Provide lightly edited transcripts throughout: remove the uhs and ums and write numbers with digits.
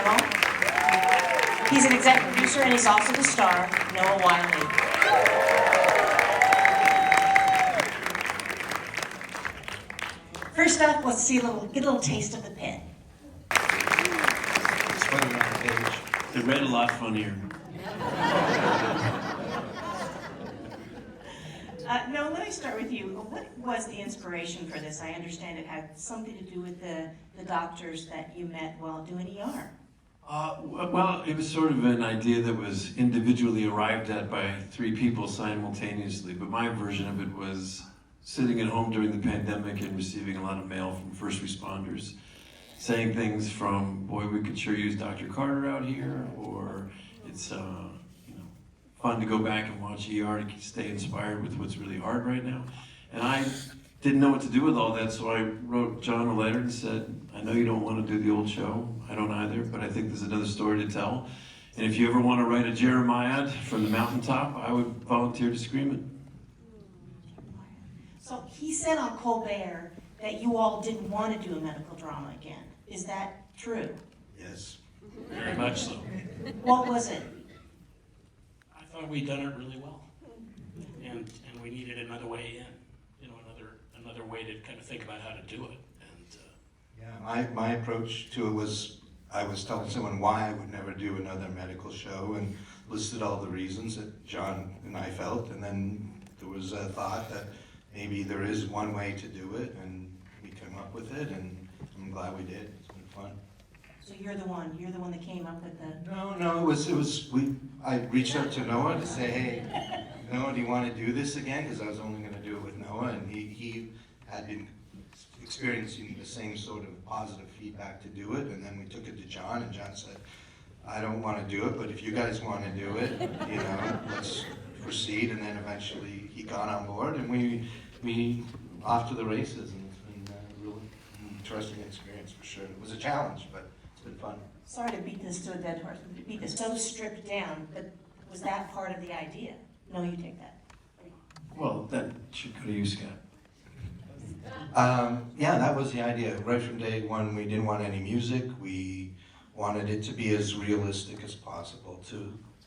Gemmell. He's an executive producer and he's also the star, Noah Wyle. First up, let's see get a little taste of the Pitt. It's funny on the page. They read a lot funnier. No, let me start with you. What was the inspiration for this? I understand it had something to do with the doctors that you met while doing ER. Well, it was sort of an idea that was individually arrived at by 3 people simultaneously, but my version of it was sitting at home during the pandemic and receiving a lot of mail from first responders saying things from, boy, we could sure use Dr. Carter out here, or it's fun to go back and watch ER to stay inspired with what's really hard right now. And I didn't know what to do with all that, so I wrote John a letter and said, I know you don't want to do the old show, I don't either, but I think there's another story to tell. And if you ever want to write a Jeremiah from the mountaintop, I would volunteer to scream it. So he said on Colbert that you all didn't want to do a medical drama again. Is that true? Yes. Very much so. What was it? I thought we'd done it really well, and we needed another way in, another way to kind of think about how to do it. And Yeah, my approach to it was, I was telling someone why I would never do another medical show and listed all the reasons that John and I felt, and then there was a thought that maybe there is one way to do it, and we came up with it, and I'm glad we did. It's been fun. So you're the one that came up with the... No, I reached out to Noah to say, hey, Noah, do you want to do this again? Because I was only going to do it with Noah, and he had been experiencing the same sort of positive feedback to do it, and then we took it to John, and John said, I don't want to do it, but if you guys want to do it, let's proceed. And then eventually he got on board, and we off to the races, and it's been a really interesting experience for sure. It was a challenge, but it's been fun. Sorry to beat this to a dead horse, to beat this so stripped down, but was that part of the idea? No, you take that. Well, that should go to you, Scott. Yeah, that was the idea. Right from day one, we didn't want any music. We wanted it to be as realistic as possible.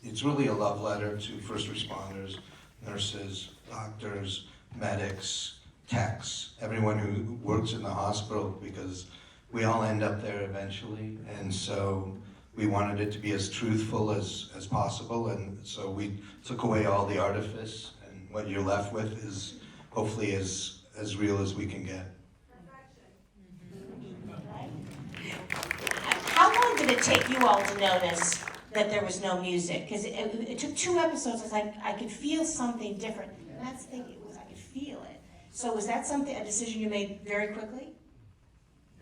It's really a love letter to first responders, nurses, doctors, medics, techs, everyone who works in the hospital, because we all end up there eventually. And so we wanted it to be as truthful as possible. And so we took away all the artifice, and what you're left with is hopefully as real as we can get. How long did it take you all to notice that there was no music? Because it took 2 episodes. It's like I could feel something different. And that's the thing, I could feel it. So was that a decision you made very quickly?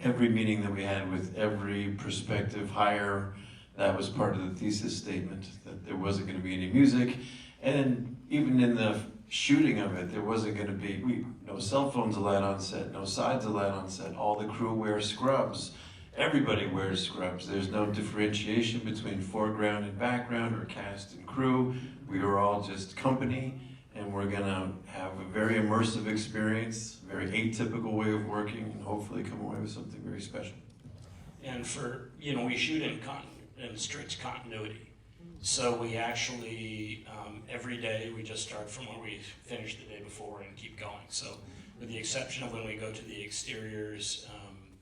Every meeting that we had with every prospective hire, that was part of the thesis statement, that there wasn't going to be any music. And even in the shooting of it, there wasn't going to be no cell phones allowed on set, no sides allowed on set. All the crew wear scrubs. Everybody wears scrubs. There's no differentiation between foreground and background or cast and crew. We are all just company, and we're going to have a very immersive experience, a very atypical way of working, and hopefully come away with something very special. and for we shoot in strict continuity. So we actually, every day, we just start from where we finished the day before and keep going. So with the exception of when we go to the exteriors,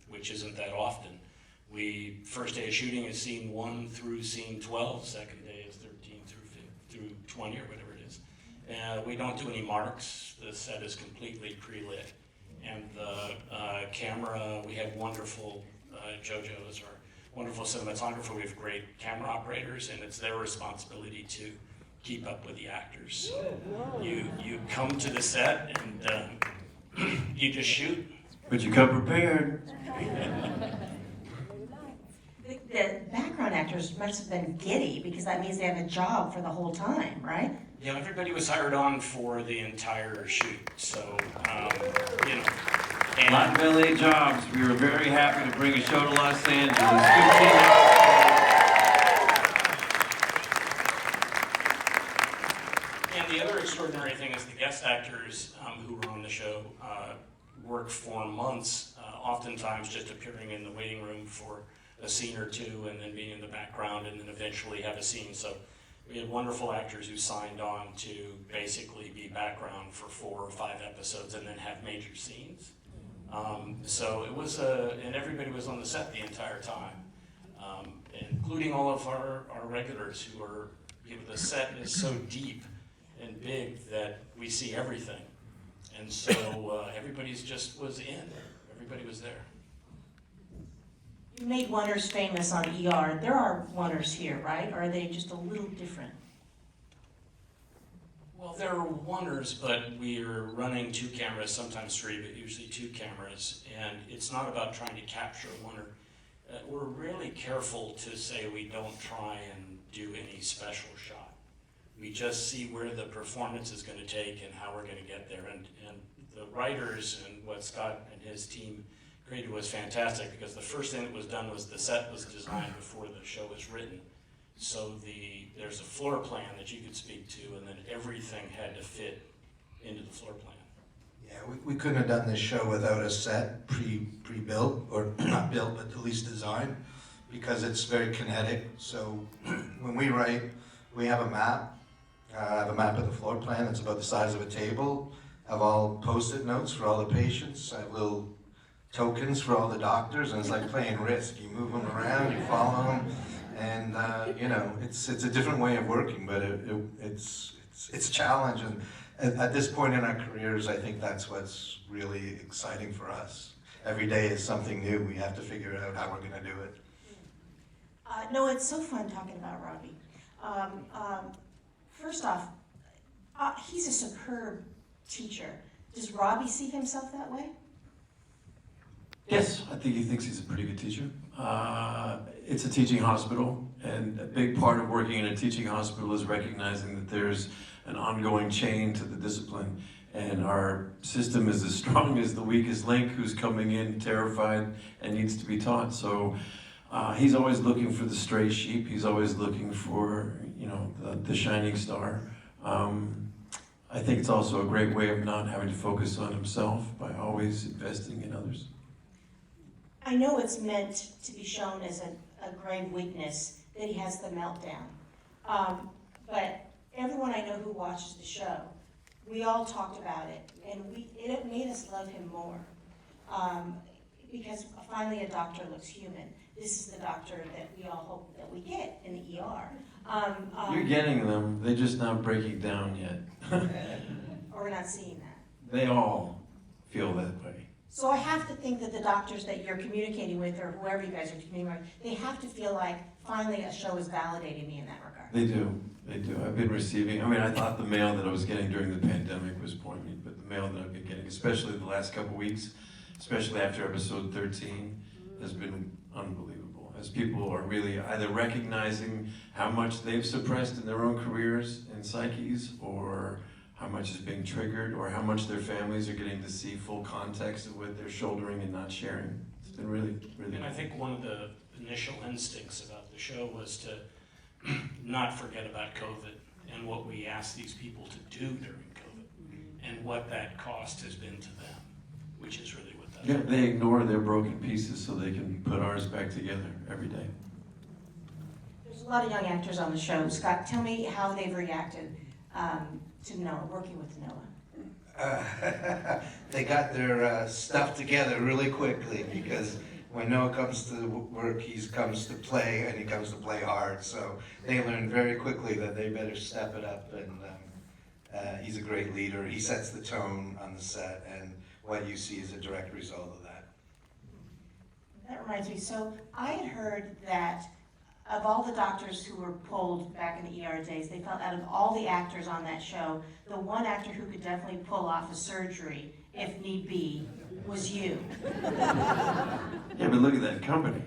which isn't that often, first day of shooting is scene 1 through scene 12, second day is 13 through 20 or whatever it is. We don't do any marks. The set is completely pre-lit. And the camera, we have wonderful, JoJo is our wonderful cinematographer. We have great camera operators, and it's their responsibility to keep up with the actors. So you come to the set and you just shoot. But you come prepared. The background actors must have been giddy, because that means they have a job for the whole time, right? Yeah, everybody was hired on for the entire shoot, so, And Not LA jobs. We were very happy to bring a show to Los Angeles. 15 hours. And the other extraordinary thing is the guest actors who were on the show worked for months, oftentimes just appearing in the waiting room for a scene or two and then being in the background and then eventually have a scene. So we had wonderful actors who signed on to basically be background for 4 or 5 episodes and then have major scenes. So it was and everybody was on the set the entire time, including all of our regulars who are, the set is so deep and big that we see everything. And so everybody's just was in, everybody was there. You made oneers famous on ER. There are oneers here, right? Or are they just a little different? Well, there are oneers, but we're running 2 cameras, sometimes 3, but usually 2 cameras. And it's not about trying to capture a oneer. We're really careful to say we don't try and do any special shot. We just see where the performance is going to take and how we're going to get there. And the writers and what Scott and his team created was fantastic, because the first thing that was done was the set was designed before the show was written. So there's a floor plan that you could speak to, and then everything had to fit into the floor plan. Yeah, we couldn't have done this show without a set pre-built, or not built, but at least designed, because it's very kinetic. So when we write, we have a map. I have a map of the floor plan that's about the size of a table. I have all Post-it notes for all the patients. I have little tokens for all the doctors, and it's like playing Risk. You move them around, you follow them, and it's a different way of working, but it's a challenge. And at this point in our careers, I think that's what's really exciting for us. Every day is something new. We have to figure out how we're going to do it. No, it's so fun talking about Robbie. First off, he's a superb teacher. Does Robbie see himself that way? Yes, I think he thinks he's a pretty good teacher. It's a teaching hospital, and a big part of working in a teaching hospital is recognizing that there's an ongoing chain to the discipline, and our system is as strong as the weakest link who's coming in terrified and needs to be taught. So he's always looking for the stray sheep. He's always looking for, the shining star. I think it's also a great way of not having to focus on himself by always investing in others. I know it's meant to be shown as a grave weakness that he has the meltdown. But everyone I know who watches the show, we all talked about it, and it made us love him more. Because finally a doctor looks human. This is the doctor that we all hope that we get in the ER. You're getting them, they're just not breaking down yet. Or we're not seeing that. They all feel that way. So I have to think that the doctors that you're communicating with, or whoever you guys are communicating with, they have to feel like finally a show is validating me in that regard. They do. I've been receiving, I thought the mail that I was getting during the pandemic was poignant, but the mail that I've been getting, especially the last couple weeks, especially after episode 13, has been unbelievable. As people are really either recognizing how much they've suppressed in their own careers and psyches, or how much is being triggered, or how much their families are getting to see full context of what they're shouldering and not sharing. It's been really, really. And I think one of the initial instincts about the show was to not forget about COVID and what we asked these people to do during COVID, and what that cost has been to them, which is really what that is. Yeah, they ignore their broken pieces so they can put ours back together every day. There's a lot of young actors on the show. Scott, tell me how they've reacted to Noah, working with Noah. They got their stuff together really quickly, because when Noah comes to work, he comes to play, and he comes to play hard. So they learned very quickly that they better step it up, and he's a great leader. He sets the tone on the set, and what you see is a direct result of that. That reminds me, so I had heard that of all the doctors who were pulled back in the ER days, they felt out of all the actors on that show, the one actor who could definitely pull off a surgery, if need be, was you. Yeah, but look at that company.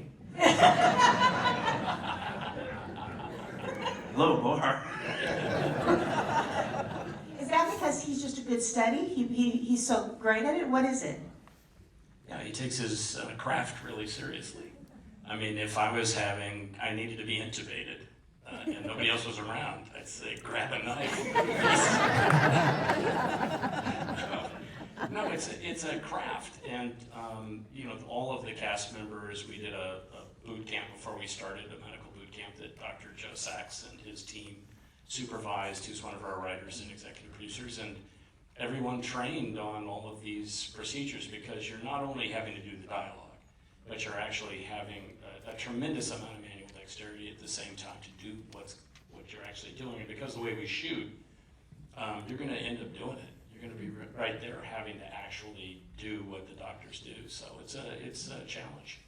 Low bar. Is that because he's just a good study? He's so great at it? What is it? Yeah, he takes his craft really seriously. I mean, if I needed to be intubated, and nobody else was around, I'd say, grab a knife. No, it's a craft, and all of the cast members, we did a boot camp before we started, a medical boot camp that Dr. Joe Sachs and his team supervised, who's one of our writers and executive producers, and everyone trained on all of these procedures, because you're not only having to do the dialogue, but you're actually having a tremendous amount of manual dexterity at the same time to do what you're actually doing. And because the way we shoot, you're going to end up doing it. You're going to be right there having to actually do what the doctors do. So it's a challenge.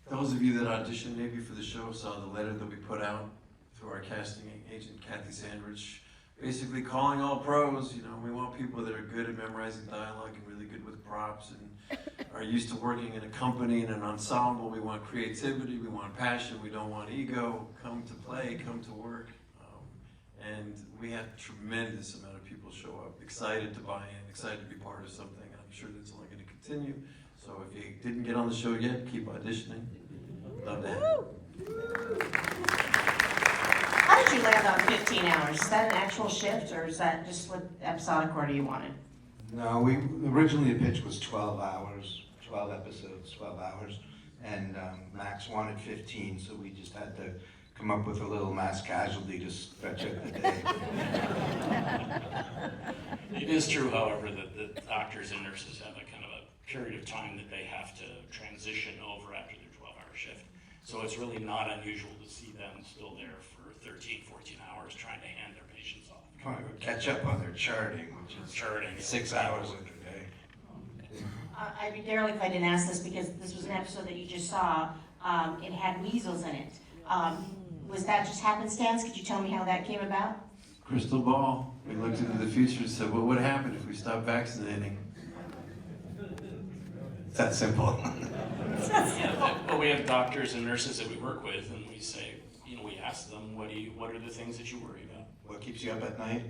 Those of you that auditioned maybe for the show saw the letter that we put out through our casting agent, Kathy Sandrich, basically calling all pros. You know, we want people that are good at memorizing dialogue and really good with props and are used to working in a company and an ensemble. We want creativity, we want passion, we don't want ego. Come to play, come to work. And we had a tremendous amount of people show up, excited to buy in, excited to be part of something. I'm sure that's only going to continue. So if you didn't get on the show yet, keep auditioning. Love to have you. How did you land on 15 hours? Is that an actual shift, or is that just what episodic order you wanted? No, we originally the pitch was 12 hours, 12 episodes, 12 hours, and Max wanted 15, so we just had to come up with a little mass casualty to stretch out the day. It is true, however, that the doctors and nurses have a kind of a period of time that they have to transition over after their 12-hour shift. So it's really not unusual to see them still there for 13, 14 hours trying to hand their patients off. Come on, catch up on their charting, which is Charting. 6 hours of their day. I'd be derelict if I didn't ask this, because this was an episode that you just saw. It had weasels in it. Was that just happenstance? Could you tell me how that came about? Crystal ball. We looked into the future and said, what would happen if we stopped vaccinating? It's that simple. Well, we have doctors and nurses that we work with, and we say, we ask them, what are the things that you worry about? What keeps you up at night?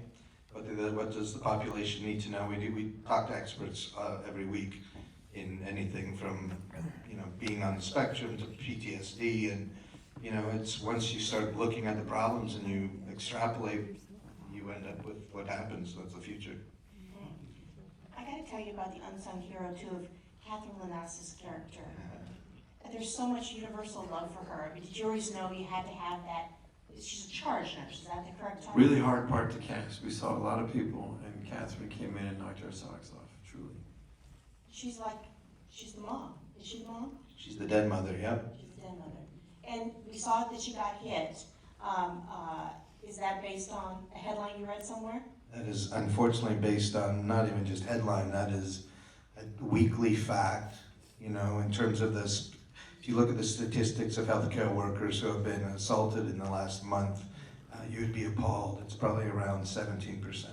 What does the population need to know? We talk to experts every week in anything from being on the spectrum to PTSD, and it's once you start looking at the problems and you extrapolate, you end up with what happens. That's the future. I got to tell you about the unsung hero too of Catherine Lanas's character. There's so much universal love for her. I mean, did you always know you had to have that? She's a charge nurse, is that the correct term? Really hard part to cast. We saw a lot of people, and Catherine came in and knocked our socks off, truly. She's the mom. Is she the mom? She's the dead mother, yep. She's the dead mother. And we saw that she got hit. Is that based on a headline you read somewhere? That is unfortunately based on not even just headline, that is a weekly fact, in terms of this. If you look at the statistics of healthcare workers who have been assaulted in the last month, you'd be appalled. It's probably around 17%.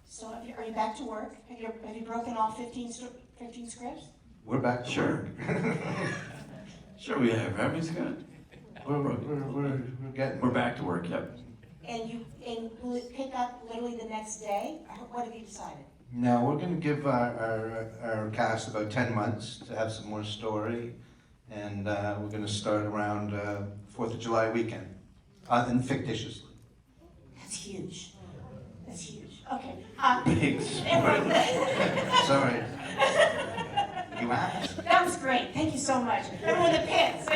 So are you back to work? Have you broken off 15 scripts? We're back to Sure. work. Sure we have, haven't we, Scott? We're getting. We're back to work, yep. And will it pick up literally the next day? What have you decided? No, we're going to give our cast about 10 months to have some more story, and we're going to start around 4th of July weekend, and fictitiously. That's huge. That's huge. Okay. Big spoiler. Sorry. You asked. That was great. Thank you so much. Everyone in the pits.